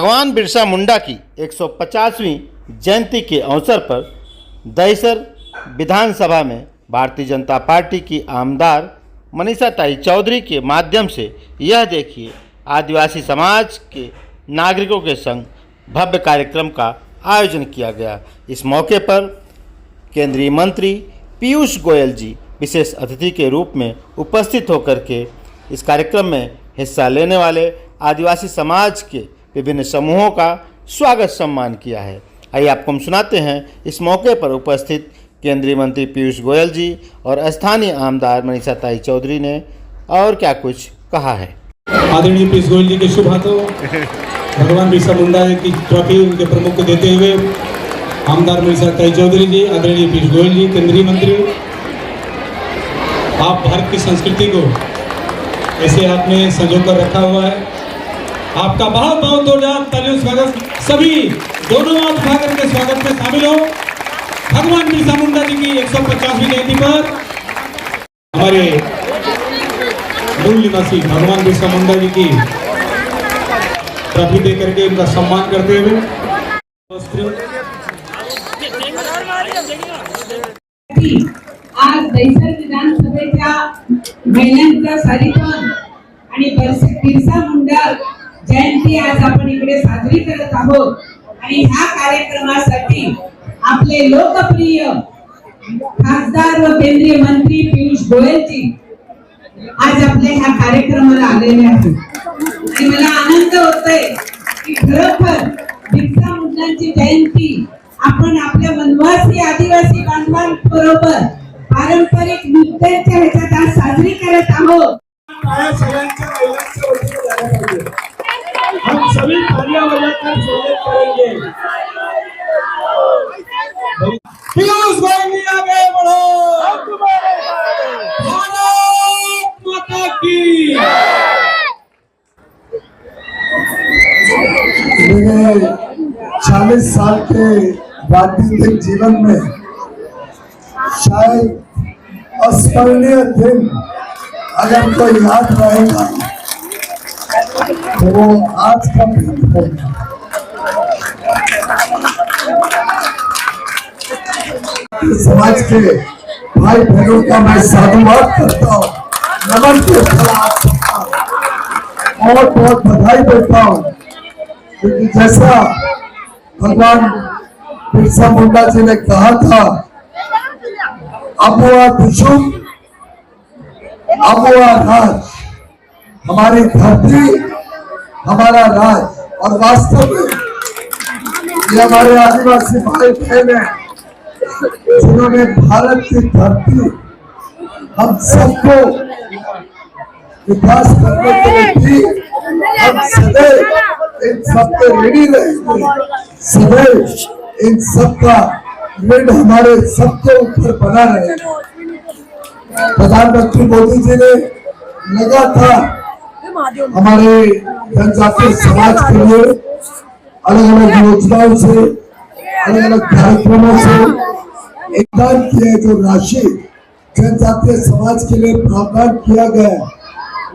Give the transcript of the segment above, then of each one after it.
भगवान बिरसा मुंडा की 150वीं जयंती के अवसर पर दहिसर विधानसभा में भारतीय जनता पार्टी की आमदार मनीषा ताई चौधरी के माध्यम से यह देखिए आदिवासी समाज के नागरिकों के संग भव्य कार्यक्रम का आयोजन किया गया। इस मौके पर केंद्रीय मंत्री पीयूष गोयल जी विशेष अतिथि के रूप में उपस्थित होकर के इस कार्यक्रम में हिस्सा लेने वाले आदिवासी समाज के विभिन्न समूहों का स्वागत सम्मान किया है। आइए आपको हम सुनाते हैं इस मौके पर उपस्थित केंद्रीय मंत्री पीयूष गोयल जी और स्थानीय आमदार मनीषा ताई चौधरी ने और क्या कुछ कहा है। आदरणीय पीयूष गोयल जी के शुभ हाथों भगवान बिरसा मुंडा की ट्रॉफी उनके प्रमुख को देते हुए आमदार मनीषा ताई चौधरी जी, आदरणीय पीयूष गोयल जी केंद्रीय मंत्री, आप भारत की संस्कृति को ऐसे आपने संजो कर रखा हुआ है। आपका बहुत बहुत जोरदार तालियों स्वागत। सभी दोनों हाथ उठा करके स्वागत में शामिल हो। भगवान बिरसा मुंडा जी की 150वीं जयंती पर हमारे मूल निवासी भगवान बिरसा मुंडा जी की ट्रॉफी दे करके उनका सम्मान करते हुए आज दहिसर विधानसभेच्या महिलांचा सारीपण आणि बिरसा मुंडा जयंती आज आपण इकडे साजरी करत आहोत आणि ह्या कार्यक्रमासाठी आपले लोकप्रिय खासदार व केंद्रीय मंत्री पीयूष गोयल जी आज आपल्या ह्या कार्यक्रमाला आलेले आहेत आणि मला आनंद होतोय की खरोखर बिरसा मुंडांची जयंती आपण आपल्या वनवासी आदिवासी बांधवांबरोबर पारंपरिक नृत्यांच्या ह्याच्यात आज साजरी करत आहोत। हम सभी तालियां बजाकर स्वागत करेंगे। पीयूष गोयल जी आगे बढ़ो। भारत माता की। मेरे 40 साल के राजनीतिक जीवन में शायद अस्मरणीय दिन अगर कोई याद रहेगा तो वो आज का दिन होगा। समाज के भाई बहनों का मैं साधुवाद करता हूँ, नमन करता हूँ और बहुत बधाई देता हूँ, क्योंकि जैसा भगवान बिरसा मुंडा जी ने कहा था, अबुआ दिशुम अबुआ राज, हमारी धरती हमारा राज। और वास्तव में ये हमारे आदिवासी भाई बहन हैं जिन्होंने भारत की धरती हम सबको विकास करने के लिए दी। हम सदैव इन सबके ऋणी रहेंगे, सदैव इन सबका ऋण हमारे सबके ऊपर बना रहेगा। प्रधानमंत्री मोदी जी ने लगातार हमारे जनजातीय समाज के लिए अलग अलग योजनाओं से, अलग अलग कार्यक्रमों से योगदान किया है। जो राशि जनजातीय समाज के लिए प्रावधान किया गया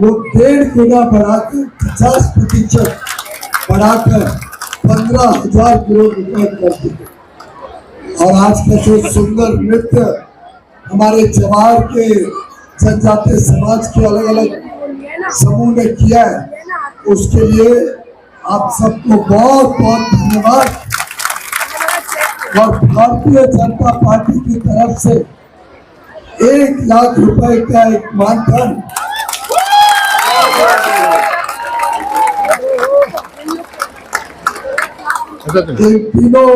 वो 1.5 गुना बढ़ाकर 50% बढ़ाकर 15,000 करोड़ रुपए कर दिए। और आज का जो सुंदर नृत्य हमारे जवाहर के जनजातीय समाज के अलग अलग समूह ने किया है, उसके लिए आप सबको बहुत बहुत धन्यवाद। और भारतीय जनता पार्टी की तरफ से 1 लाख रुपए का एक मानधन इन तीनों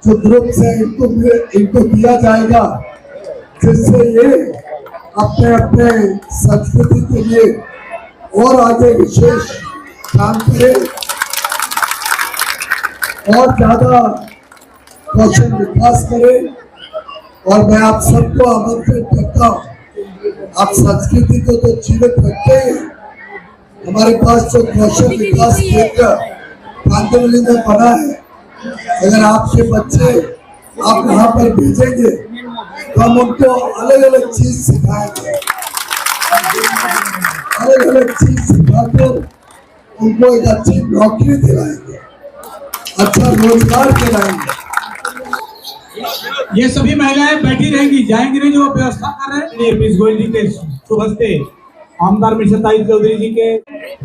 जो ग्रुप है इनको दिया जाएगा, जिससे ये अपने अपने संस्कृति के लिए और आगे विशेष काम करें और ज्यादा कौशल विकास करें। और मैं आप सबको आमंत्रित करता हूँ, आप संस्कृति को तो जीवित रखते हैं। हमारे पास जो कौशल विकास केंद्र कांदिवली में बना है, अगर आपके बच्चे आप यहाँ पर भेजेंगे तो हम उनको अलग अलग चीज सिखाएंगे, अलग अलग चीज सिखाकर उनको एक अच्छी नौकरी दिलाएंगे, अच्छा रोजगार दिलाएंगे। ये सभी महिलाएं बैठी रहेंगी, जाएंगी नहीं, जो व्यवस्था कर रहे हैं पीयूष गोयल जी के शुभ हस्ते, आमदार मिर्षाताई चौधरी जी के,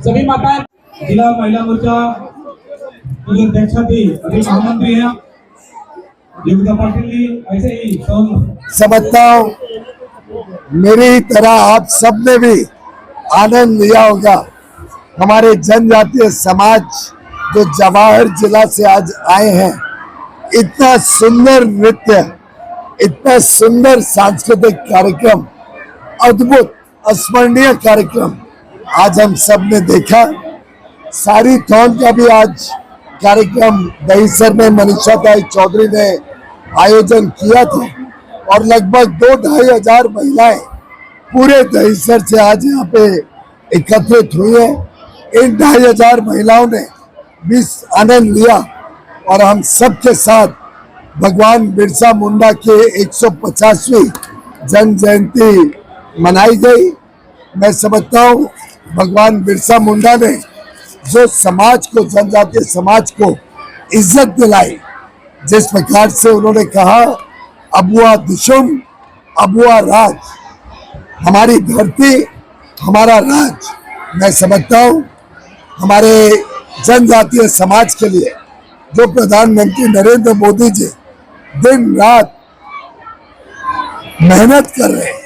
सभी माताएं, जिला महिला मोर्चा की अध्यक्षा थी, अभी महामंत्री हैं योगिता पाटिल जी, ऐसे ही समझता हूँ मेरी तरह आप सबने भी आनंद लिया होगा। हमारे जनजातीय समाज जो जवाहर जिला से आज आए हैं, इतना सुंदर नृत्य, इतना सुंदर सांस्कृतिक कार्यक्रम, अद्भुत अस्मरणीय कार्यक्रम आज हम सब ने देखा। साड़ी थॉन का भी आज कार्यक्रम दहीसर में मनीषाताई चौधरी ने आयोजन किया था और लगभग 2-2.5 हजार महिलाएं पूरे दहीसर से आज यहाँ पे एकत्रित हुई है। इन 2.5 हजार महिलाओं ने भी आनंद लिया और हम सबके साथ भगवान बिरसा मुंडा के 150वीं जन्म जयंती मनाई गई। मैं समझता हूँ भगवान बिरसा मुंडा ने जो समाज को, जनजातीय समाज को इज्जत दिलाई, जिस प्रकार से उन्होंने कहा अबुआ दिशुम अबुआ राज, हमारी धरती हमारा राज, मैं समझता हूँ हमारे जनजातीय समाज के लिए जो प्रधानमंत्री नरेंद्र मोदी जी दिन रात मेहनत कर रहे हैं,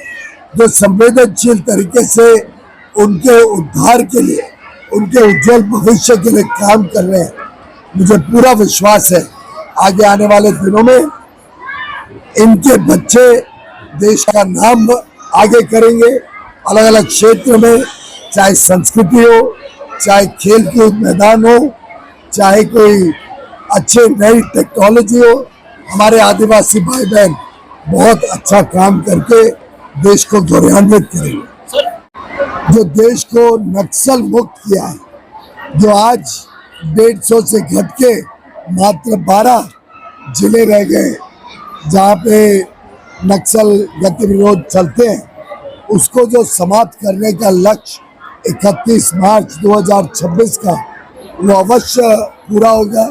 जो संवेदनशील तरीके से उनके उद्धार के लिए, उनके उज्जवल भविष्य के लिए काम कर रहे हैं, मुझे पूरा विश्वास है आगे आने वाले दिनों में इनके बच्चे देश का नाम आगे करेंगे। अलग अलग क्षेत्र में, चाहे संस्कृति हो, चाहे खेल कूद मैदान हो, चाहे कोई अच्छे नई टेक्नोलॉजी हो, हमारे आदिवासी भाई बहन बहुत अच्छा काम करके देश को गौरवान्वित करेंगे। जो देश को नक्सल मुक्त किया है, जो आज 150 से घट के मात्र 12 जिले रह गए जहाँ पे नक्सल गतिविरोध चलते हैं, उसको जो समाप्त करने का लक्ष्य 31 मार्च 2026 का वो अवश्य पूरा होगा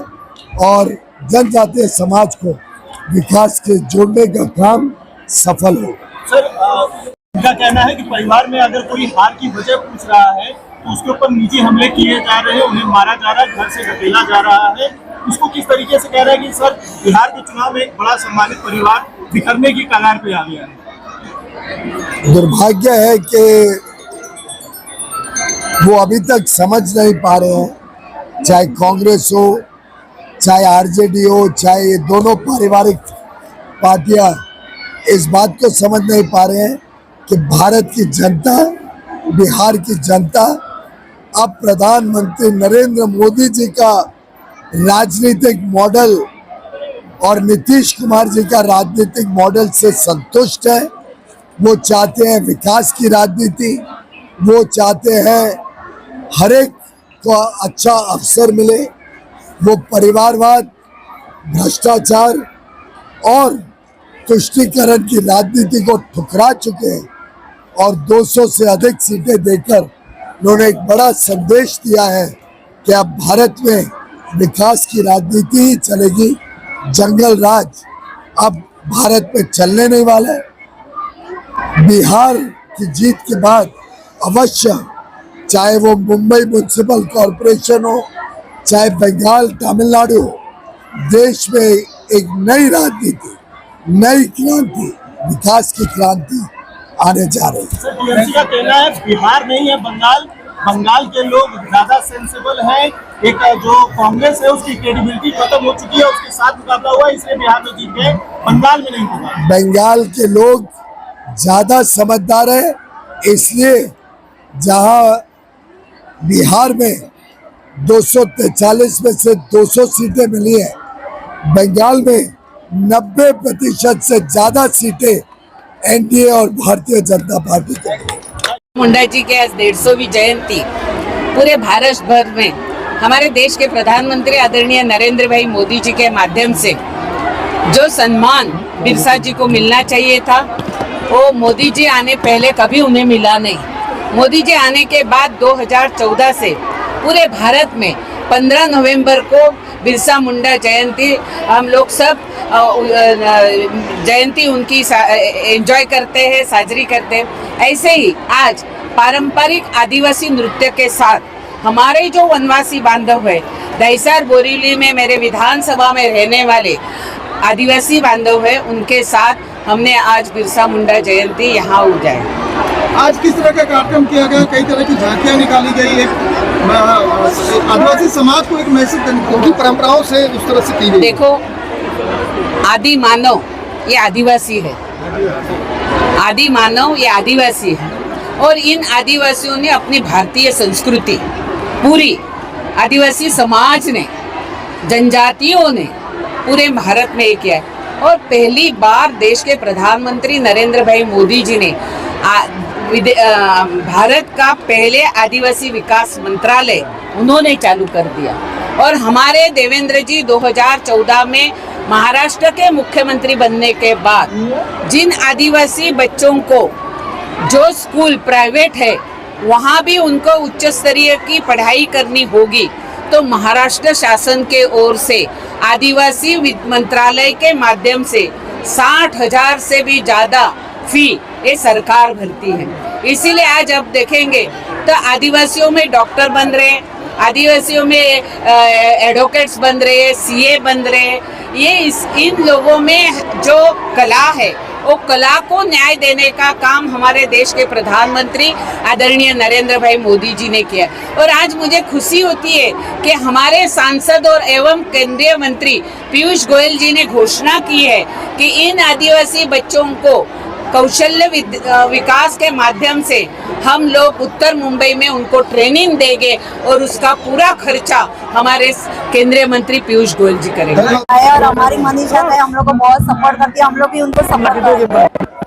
और जनजातीय समाज को विकास के जोड़ने का काम सफल होगा। सर, उनका कहना है कि परिवार में अगर कोई हार की वजह पूछ रहा है तो उसके ऊपर निजी हमले किए जा रहे हैं, उन्हें मारा जा रहा है, घर से धकेला जा रहा है। उसको किस तरीके से कह रहा है कि सर बिहार के चुनाव में एक बड़ा सम्मानित परिवार बिखरने की कगार पे आ गया है। दुर्भाग्य है कि वो अभी तक समझ नहीं पा रहे हैं, चाहे कांग्रेस हो, चाहे आरजेडी हो, चाहे ये दोनों पारिवारिक पार्टियां इस बात को समझ नहीं पा रहे हैं कि भारत की जनता, बिहार की जनता अब प्रधानमंत्री नरेंद्र मोदी जी का राजनीतिक मॉडल और नीतीश कुमार जी का राजनीतिक मॉडल से संतुष्ट है। वो चाहते हैं विकास की राजनीति, वो चाहते हैं हर एक को अच्छा अवसर मिले, वो परिवारवाद, भ्रष्टाचार और तुष्टीकरण की राजनीति को ठुकरा चुके हैं और 200 से अधिक सीटें देकर उन्होंने एक बड़ा संदेश दिया है कि अब भारत में विकास की राजनीति ही चलेगी, जंगल राज अब भारत में चलने नहीं वाला है। बिहार की जीत के बाद अवश्य, चाहे वो मुंबई म्युनिसिपल कॉरपोरेशन हो, चाहे बंगाल, तमिलनाडु हो, देश में एक नई राजनीति, नई क्रांति, विकास की क्रांति आने जा रही है। सर, टीएमसी का कहना है बिहार नहीं है बंगाल के लोग ज्यादा सेंसिबल हैं। एक जो कांग्रेस है उसकी क्रेडिबिलिटी खत्म हो चुकी है, उसके साथ मुकाबला हुआ, इसलिए बिहार में जीत गए, बंगाल में नहीं होगा। बंगाल के लोग ज्यादा समझदार है, इसलिए जहां बिहार में 243 में से 200 सीटें मिली है, बंगाल में 90% से ज्यादा सीटें एनडीए और भारतीय जनता पार्टी के। मुंडा जी के आज 150वीं जयंती पूरे भारत भर में हमारे देश के प्रधानमंत्री आदरणीय नरेंद्र भाई मोदी जी के माध्यम से जो सम्मान बिरसा जी को मिलना चाहिए था, वो मोदी जी आने पहले कभी उन्हें मिला नहीं। मोदी जी आने के बाद 2014 से पूरे भारत में 15 नवंबर को बिरसा मुंडा जयंती हम लोग सब जयंती उनकी एंजॉय करते हैं, साजरी करते हैं। ऐसे ही आज पारंपरिक आदिवासी नृत्य के साथ हमारे जो वनवासी बांधव है, दहिसर बोरीवली में मेरे विधानसभा में रहने वाले आदिवासी बांधव है, उनके साथ हमने आज बिरसा मुंडा जयंती यहाँ उजाई। आज किस तरह का कार्यक्रम किया गया? कई तरह की झांकियां निकाली गई, एक आदिवासी समाज को एक मैसेज उनकी परंपराओं से उस तरह से की गई। देखो, आदि मानव ये आदिवासी है, आदि मानव ये आदिवासी है, और इन आदिवासियों ने अपनी भारतीय संस्कृति, पूरी आदिवासी समाज ने, जनजातियों ने पूरे भारत में किया है। और पहली बार देश के प्रधानमंत्री नरेंद्र भाई मोदी जी ने भारत का पहले आदिवासी विकास मंत्रालय उन्होंने चालू कर दिया। और हमारे देवेंद्र जी 2014 में महाराष्ट्र के मुख्यमंत्री बनने के बाद जिन आदिवासी बच्चों को जो स्कूल प्राइवेट है वहाँ भी उनको उच्च स्तरीय की पढ़ाई करनी होगी, तो महाराष्ट्र शासन के ओर से आदिवासी मंत्रालय के माध्यम से 60,000 से भी ज़्यादा फी ये सरकार भरती है। इसीलिए आज अब देखेंगे तो आदिवासियों में डॉक्टर बन रहे, आदिवासियों में एडवोकेट्स बन रहे, सीए बन रहे। ये इन लोगों में जो कला है वो कला को न्याय देने का काम हमारे देश के प्रधानमंत्री आदरणीय नरेंद्र भाई मोदी जी ने किया। और आज मुझे खुशी होती है कि हमारे सांसद और एवं केंद्रीय मंत्री पीयूष गोयल जी ने घोषणा की है कि इन आदिवासी बच्चों को कौशल्य विकास के माध्यम से हम लोग उत्तर मुंबई में उनको ट्रेनिंग देंगे और उसका पूरा खर्चा हमारे केंद्रीय मंत्री पीयूष गोयल जी करेंगे। और हमारी मनीषा है, हम लोग को बहुत सपोर्ट करती है, हम लोग भी उनको सपोर्ट करते हैं।